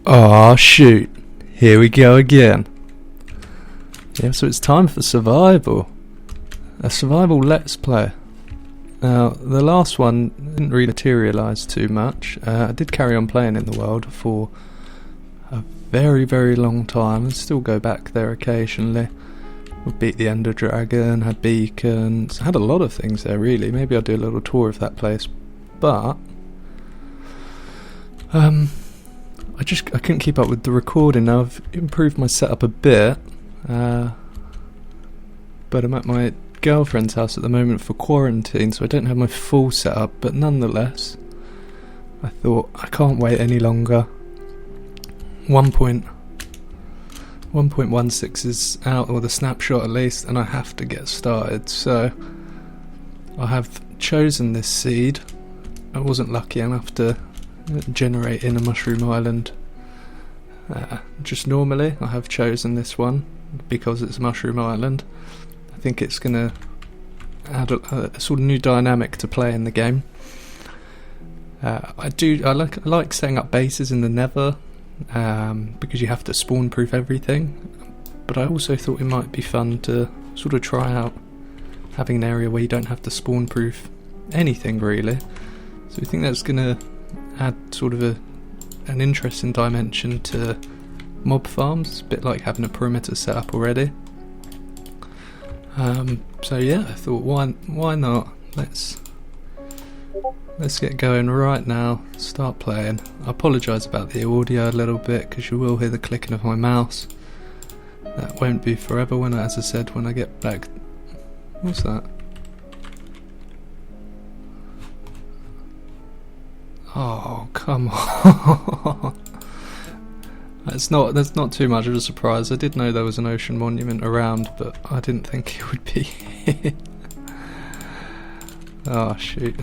Aw, shoot. Here we go again. Yeah, so it's time for survival. A survival let's play. Now, the last one didn't really materialise too much. I did carry on playing in the world for a very, very long time and still go back there occasionally. We beat the Enderdragon, had beacons, had a lot of things there really. Maybe I'll do a little tour of that place. But I couldn't keep up with the recording. Now I've improved my setup a bit, but I'm at my girlfriend's house at the moment for quarantine, so I don't have my full setup, but nonetheless I thought I can't wait any longer. 1.16 is out, or the snapshot at least, and I have to get started. So I have chosen this seed. I wasn't lucky enough to generate in a mushroom island just normally. I have chosen this one because it's a mushroom island. I think it's going to add a sort of new dynamic to play in the game. I like setting up bases in the nether because you have to spawn proof everything, but I also thought it might be fun to sort of try out having an area where you don't have to spawn proof anything really. So I think that's going to add sort of an interesting dimension to mob farms, a bit like having a perimeter set up already. So yeah, I thought why not? Let's get going right now. Start playing. I apologise about the audio a little bit because you will hear the clicking of my mouse. That won't be forever as I said, when I get back. What's that? Oh, come on. That's not too much of a surprise. I did know there was an ocean monument around, but I didn't think it would be here. Oh, shoot.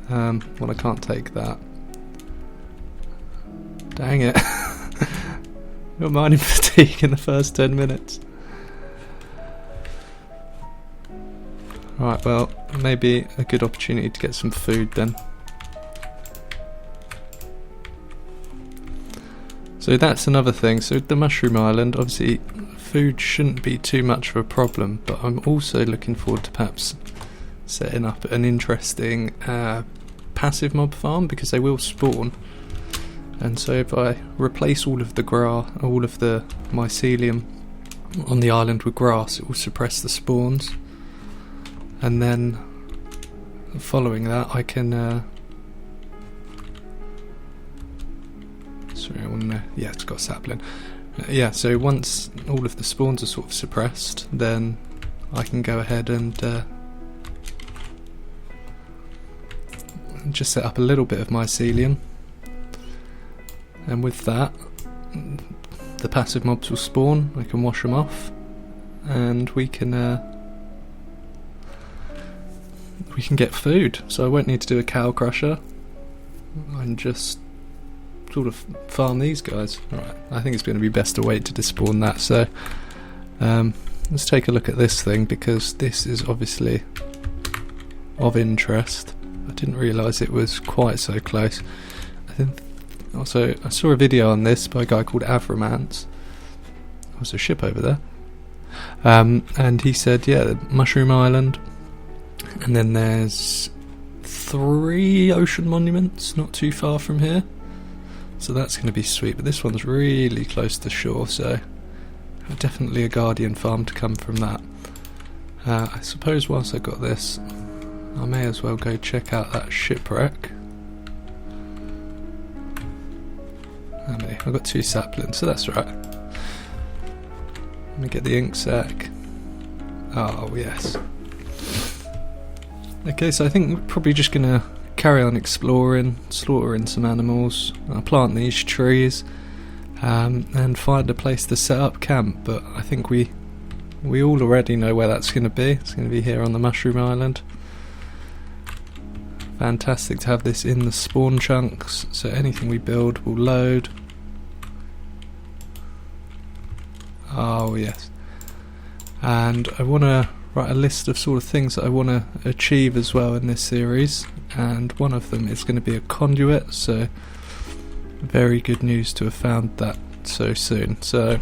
Well, I can't take that. Dang it. Got mining fatigue in the first 10 minutes. Right, well, maybe a good opportunity to get some food then. So that's another thing. So the mushroom island, obviously food shouldn't be too much of a problem, but I'm also looking forward to perhaps setting up an interesting passive mob farm, because they will spawn. And so if I replace all of the mycelium on the island with grass, it will suppress the spawns. And then following that I can yeah, it's got a sapling. Yeah, so once all of the spawns are sort of suppressed, then I can go ahead and just set up a little bit of mycelium, and with that the passive mobs will spawn. I can wash them off, and we can get food. So I won't need to do a cow crusher. I can just sort of farm these guys. Alright, I think it's going to be best to wait to despawn that. So let's take a look at this thing, because this is obviously of interest. I didn't realise it was quite so close. I saw a video on this by a guy called Avromance. There's a ship over there. And he said, yeah, the Mushroom Island, and then there's 3 ocean monuments not too far from here. So that's going to be sweet, but this one's really close to shore, so definitely a guardian farm to come from that. I suppose whilst I've got this, I may as well go check out that shipwreck. I've got 2 saplings, so that's right. Let me get the ink sac. Oh, yes. Okay, so I think we're probably just going to carry on exploring, slaughtering some animals. I'll plant these trees and find a place to set up camp, but I think we all already know where that's going to be. It's going to be here on the Mushroom Island. Fantastic to have this in the spawn chunks, so anything we build will load. Oh yes. And I want to write a list of sort of things that I want to achieve as well in this series, and one of them is going to be a conduit. So Very good news to have found that so soon. So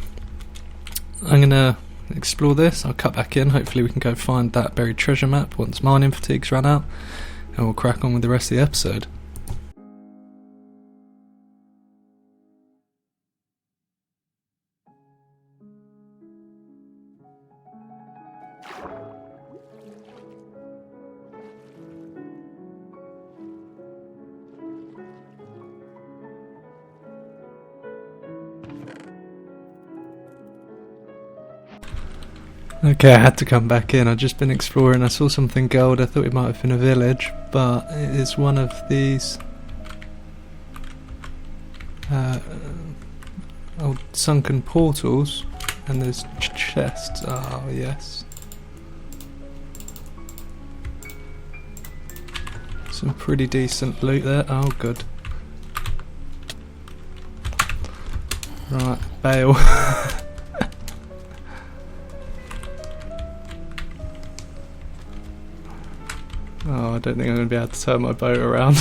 I'm gonna explore this. I'll cut back in. Hopefully we can go find that buried treasure map once mining fatigue's run out, and we'll crack on with the rest of the episode. Okay, I had to come back in. I'd just been exploring. I saw something gold. I thought it might have been a village, but it is one of these old sunken portals, and there's chests. Oh yes, some pretty decent loot there. Oh good. Right, bail. Oh, I don't think I'm going to be able to turn my boat around.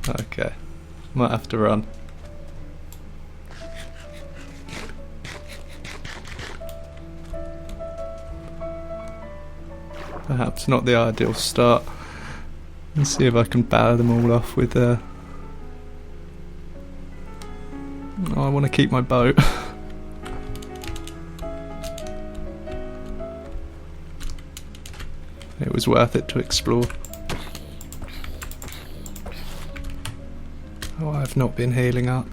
Okay, might have to run. Perhaps not the ideal start. Let's see if I can batter them all off with Oh, I want to keep my boat. It was worth it to explore. Oh, I've not been healing up.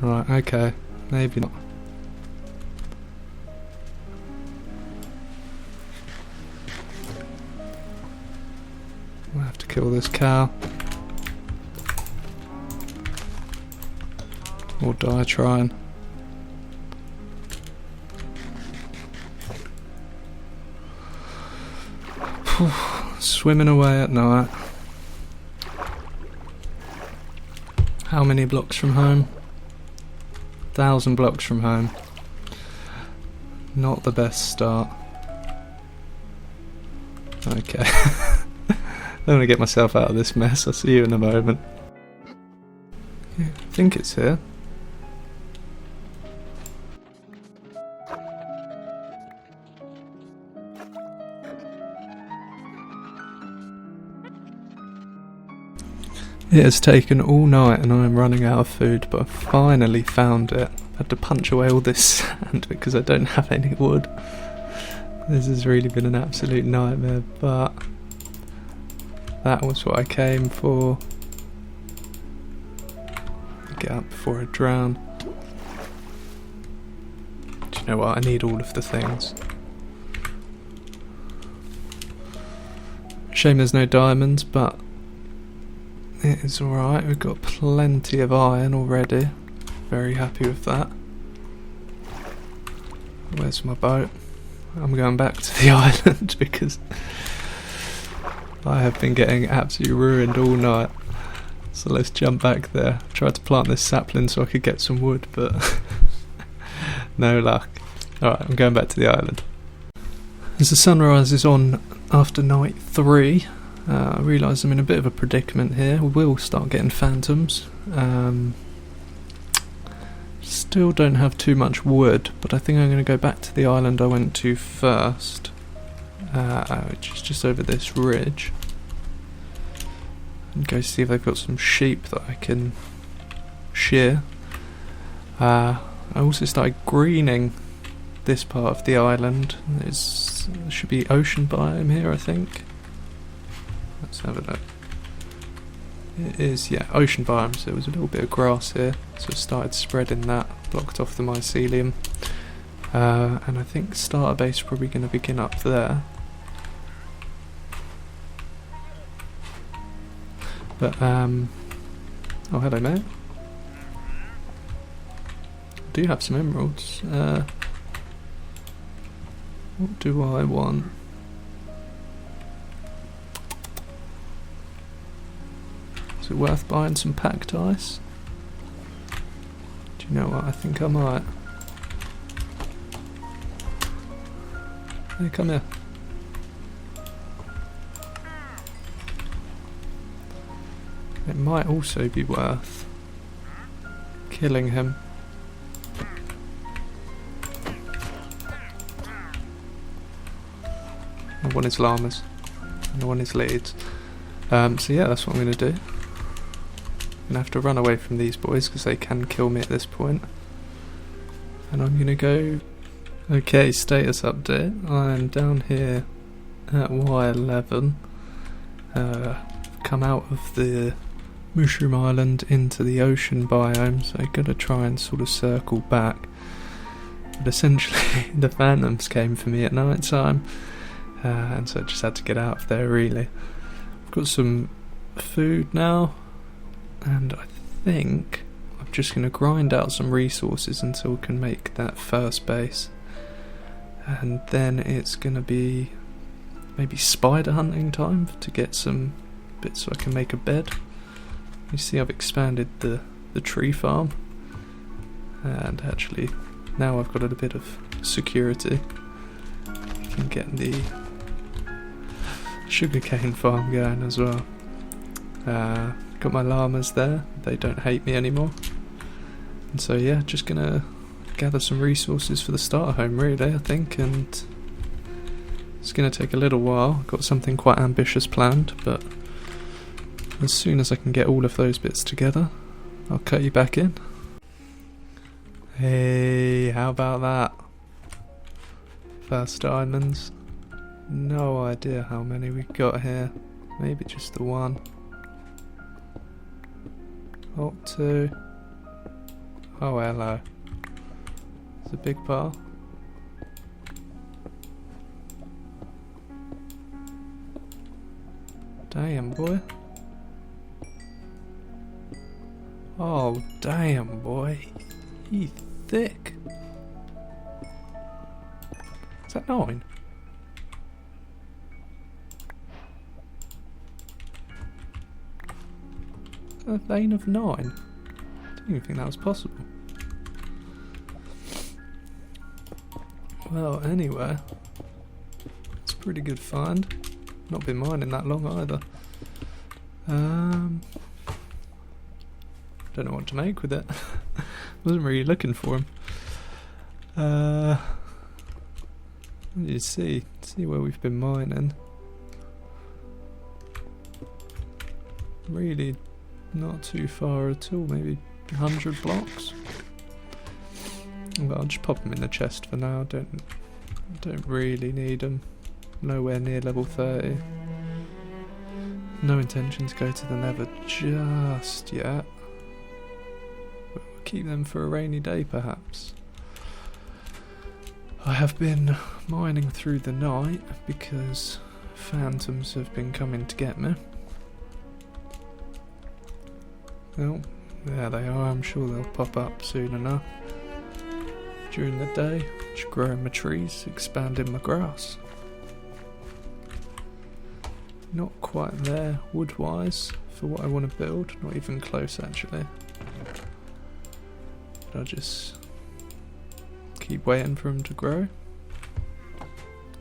Right, okay. Maybe not. I'll have to kill this cow. Or die trying. Swimming away at night. How many blocks from home? 1,000 blocks from home. Not the best start. Okay. I don't want to get myself out of this mess. I'll see you in a moment. Yeah, I think it's here. It has taken all night and I am running out of food, but I finally found it. I had to punch away all this sand because I don't have any wood. This has really been an absolute nightmare, but that was what I came for. Get up before I drown. Do you know what? I need all of the things. Shame there's no diamonds, but it is alright. We've got plenty of iron already. Very happy with that. Where's my boat? I'm going back to the island because I have been getting absolutely ruined all night. So let's jump back there. I tried to plant this sapling so I could get some wood, but no luck. Alright, I'm going back to the island. As the sunrise is on after night 3, I realise I'm in a bit of a predicament here. We will start getting phantoms. Still don't have too much wood, but I think I'm going to go back to the island I went to first, which is just over this ridge, and go see if they've got some sheep that I can shear. I also started greening this part of the island. There should be ocean biome here, I think. Let's have a look. It is, yeah, ocean biome, so there was a little bit of grass here, so I started spreading that, blocked off the mycelium. And I think starter base is probably going to begin up there. But, oh hello mate. I do have some emeralds. What do I want? Is it worth buying some packed ice? Do you know what? I think I might. Hey, come here. It might also be worth killing him. I want his llamas. I want his leads. So yeah, that's what I'm going to do. I'm going to have to run away from these boys because they can kill me at this point. And I'm going to go... Okay, status update. I'm down here at Y11. Come out of the Mushroom Island into the ocean biome, so I'm going to try and sort of circle back. But essentially, the phantoms came for me at night time. And so I just had to get out of there, really. I've got some food now, and I think I'm just going to grind out some resources until we can make that first base. And then it's going to be maybe spider hunting time to get some bits so I can make a bed. You see I've expanded the tree farm, and actually now I've got a bit of security. I can get the sugarcane farm going as well. Got my llamas there, they don't hate me anymore. And so yeah, just gonna gather some resources for the starter home really, I think, and it's gonna take a little while. I've got something quite ambitious planned, but as soon as I can get all of those bits together, I'll cut you back in. Hey, how about that? First diamonds. No idea how many we got here. Maybe just the one. Oh, two. Oh, hello. It's a big pile. Damn, boy. Oh, damn, boy. He's thick. Is that 9? A vein of 9? I didn't even think that was possible. Well, anyway, it's a pretty good find. Not been mining that long either. Don't know what to make with it. Wasn't really looking for him. You see where we've been mining. Really not too far at all, maybe 100 blocks. Well, I'll just pop them in the chest for now. Don't really need them. Nowhere near level 30. No intention to go to the Nether just yet. But we'll keep them for a rainy day, perhaps. I have been mining through the night because phantoms have been coming to get me. Well, there they are. I'm sure they'll pop up soon enough. During the day, just growing my trees, expanding my grass. Not quite there wood-wise for what I want to build. Not even close, actually. But I'll just keep waiting for them to grow.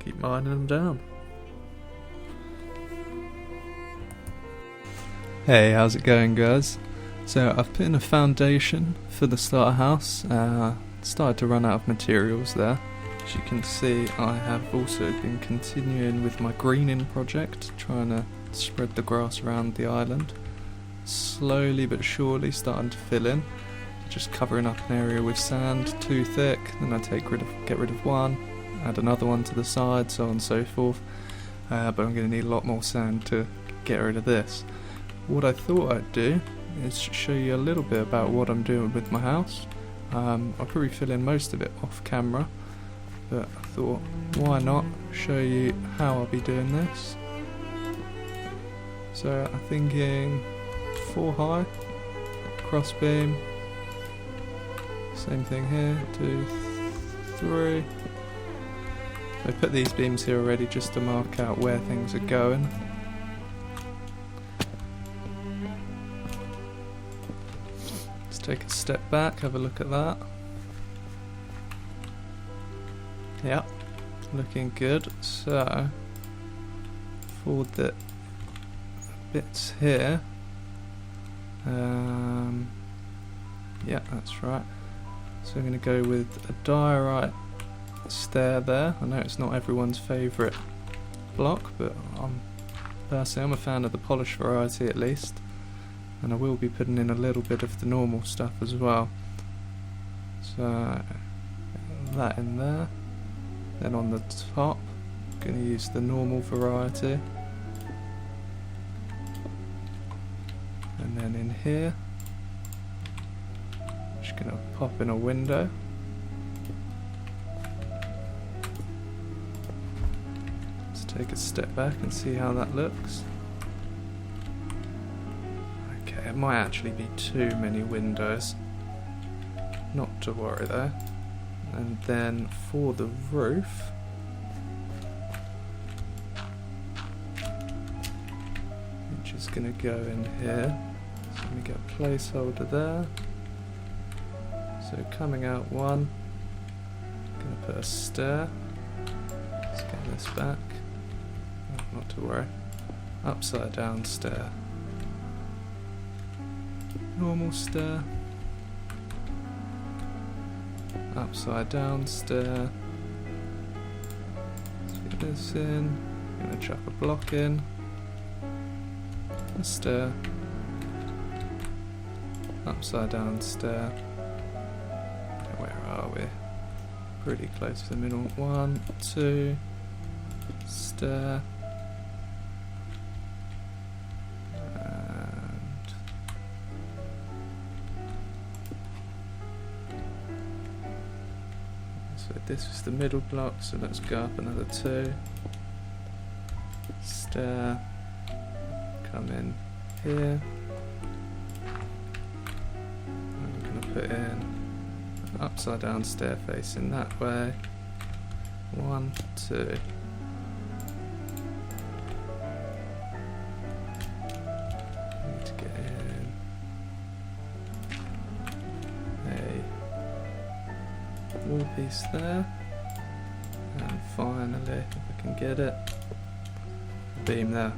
Keep mining them down. Hey, how's it going, guys? So I've put in a foundation for the starter house. Started to run out of materials there. As you can see, I have also been continuing with my greening project, trying to spread the grass around the island. Slowly but surely starting to fill in. Just covering up an area with sand, too thick, then I get rid of one, add another one to the side, so on and so forth. But I'm going to need a lot more sand to get rid of this. What I thought I'd do is show you a little bit about what I'm doing with my house. I'll probably fill in most of it off camera, but I thought, why not show you how I'll be doing this. So I'm thinking 4 high, cross beam, same thing here, 2, 3. I put these beams here already just to mark out where things are going. Take a step back, have a look at that. Yep, looking good. So, for the bits here, Yeah, that's right. So I'm going to go with a diorite stair there. I know it's not everyone's favourite block, but personally I'm a fan of the polished variety at least, and I will be putting in a little bit of the normal stuff as well. So that in there. Then on the top, I'm going to use the normal variety. And then in here, I'm just going to pop in a window. Let's take a step back and see how that looks. Okay, it might actually be too many windows. Not to worry though. And then for the roof, I'm just going to go in here. So let me get a placeholder there. So coming out one, I'm going to put a stair. Let's get this back. Oh, not to worry. Upside down stair. Normal stair. Upside down stair. Let's get this in. I'm going to chuck a block in. A stair. Upside down stair. Where are we? Pretty close to the middle. 1, 2. Stair. So this is the middle block, so let's go up another 2. Stair. Come in here. I'm going to put in an upside down stair facing that way. 1, 2. Need to get in a wall piece there. And finally, if I can get it, beam there.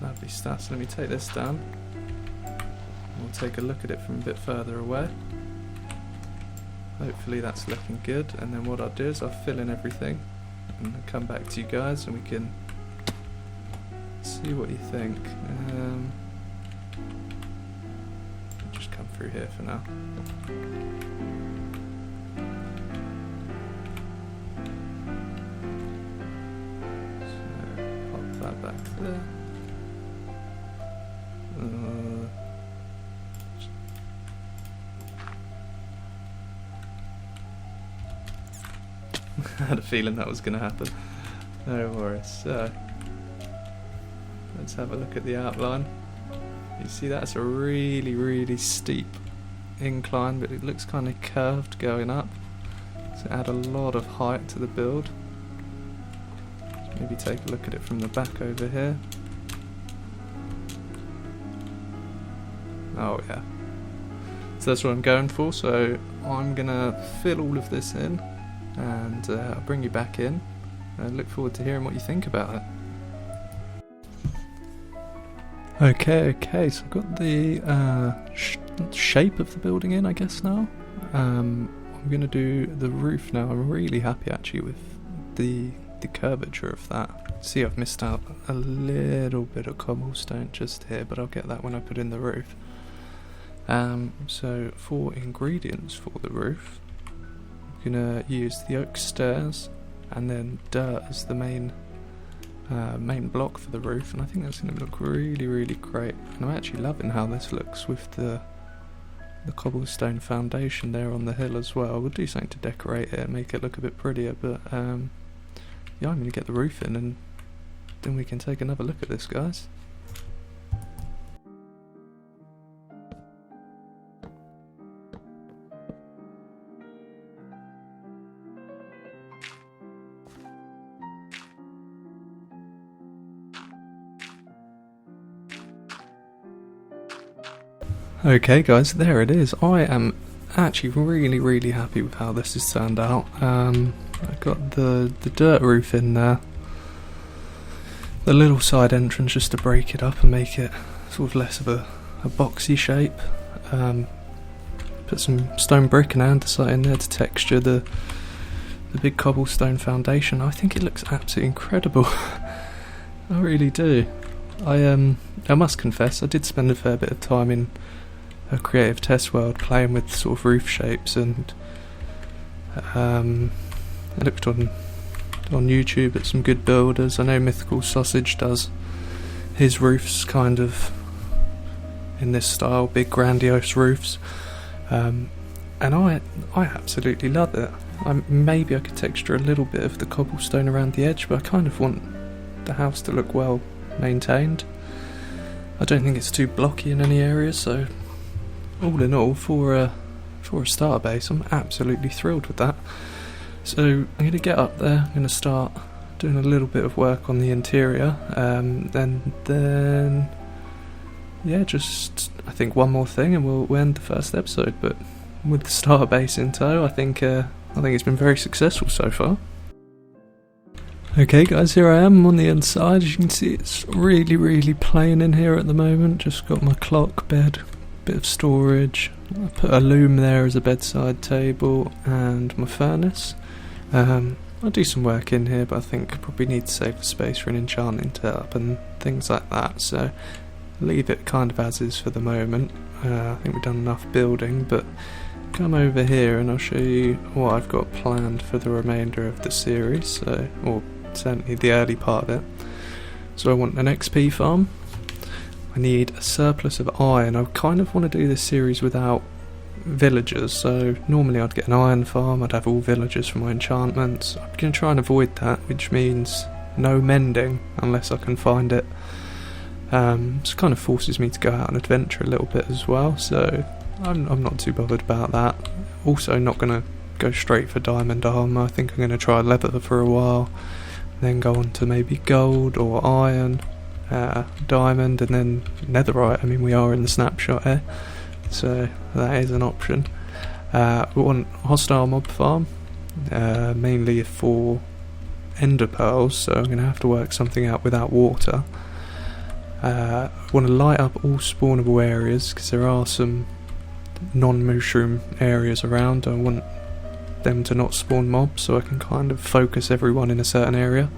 Lovely stuff. So let me take this down. We'll take a look at it from a bit further away. Hopefully that's looking good, and then what I'll do is I'll fill in everything and I'll come back to you guys and we can see what you think. I'll just come through here for now. So pop that back there. I had a feeling that was going to happen. No worries. So let's have a look at the outline. You see that's a really, really steep incline, but it looks kind of curved going up. So add a lot of height to the build. Maybe take a look at it from the back over here. Oh yeah. So that's what I'm going for. So I'm gonna fill all of this in, and I'll bring you back in. I look forward to hearing what you think about it. Okay, so I've got the shape of the building in, I guess now. I'm going to do the roof now. I'm really happy actually with the curvature of that. See, I've missed out a little bit of cobblestone just here, but I'll get that when I put in the roof. So for ingredients for the roof, I'm going to use the oak stairs and then dirt as the main block for the roof, and I think that's going to look really, really great. And I'm actually loving how this looks with the cobblestone foundation there on the hill as well. We'll do something to decorate it, make it look a bit prettier, but yeah, I'm going to get the roof in and then we can take another look at this, guys. Okay guys, there it is. I am actually really, really happy with how this has turned out. I've got the dirt roof in there, the little side entrance just to break it up and make it sort of less of a a boxy shape. Put some stone brick and andesite in there to texture the big cobblestone foundation. I think it looks absolutely incredible. I really do. I must confess, I did spend a fair bit of time in a creative test world playing with sort of roof shapes, and I looked on YouTube at some good builders. I know Mythical Sausage does his roofs kind of in this style, big grandiose roofs, and I absolutely love it. Maybe I could texture a little bit of the cobblestone around the edge, but I kind of want the house to look well maintained. I don't think it's too blocky in any areas, so all in all, for a starter base, I'm absolutely thrilled with that. So I'm going to get up there, I'm going to start doing a little bit of work on the interior, and then yeah, just I think one more thing and we'll end the first episode. But with the starter base in tow, I think it's been very successful so far. Okay guys, here I am on the inside. As you can see, it's really plain in here at the moment. Just got my clock, bed, bit of storage. I put a loom there as a bedside table and my furnace. I'll do some work in here, but I think I probably need to save the space for an enchanting tap and things like that, so leave it kind of as is for the moment. I think we've done enough building, but come over here and I'll show you what I've got planned for the remainder of the series, or certainly the early part of it. So I want an XP farm. I need a surplus of iron. I kind of want to do this series without villagers, so normally I'd get an iron farm, I'd have all villagers for my enchantments. I'm going to try and avoid that, which means no mending unless I can find it. It kind of forces me to go out and adventure a little bit as well, so I'm not too bothered about that. Also not going to go straight for diamond armour. I think I'm going to try leather for a while, then go on to maybe gold or iron, diamond, and then netherite. I mean, we are in the snapshot here, so that is an option. We want hostile mob farm, mainly for ender pearls, so I'm going to have to work something out without water. I want to light up all spawnable areas, because there are some non-mushroom areas around. I want them to not spawn mobs, so I can kind of focus everyone in a certain area.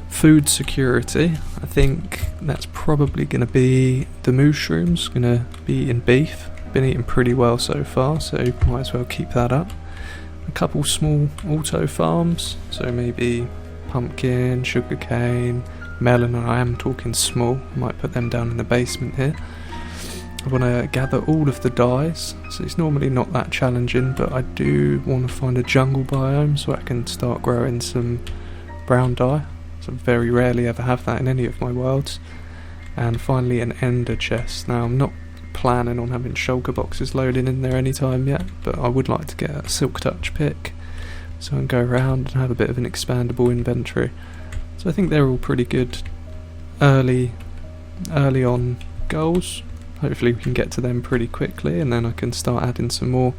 Food security, I think that's probably going to be the mushrooms, going to be eating beef. Been eating pretty well so far, so might as well keep that up. A couple small auto farms, so maybe pumpkin, sugarcane, melon, and I am talking small. I might put them down in the basement here. I want to gather all of the dyes, so it's normally not that challenging, but I do want to find a jungle biome so I can start growing some brown dye. So I very rarely ever have that in any of my worlds. And finally an ender chest. Now I'm not planning on having shulker boxes loading in there anytime yet, but I would like to get a silk touch pick so I can go around and have a bit of an expandable inventory. So I think they're all pretty good early on goals. Hopefully we can get to them pretty quickly, and then I can start adding some more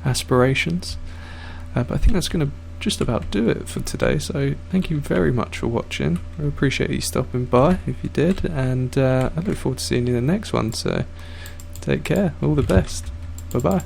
aspirations. But I think that's going to just about do it for today, so thank you very much for watching. I appreciate you stopping by if you did, and I look forward to seeing you in the next one, so take care, all the best, bye bye.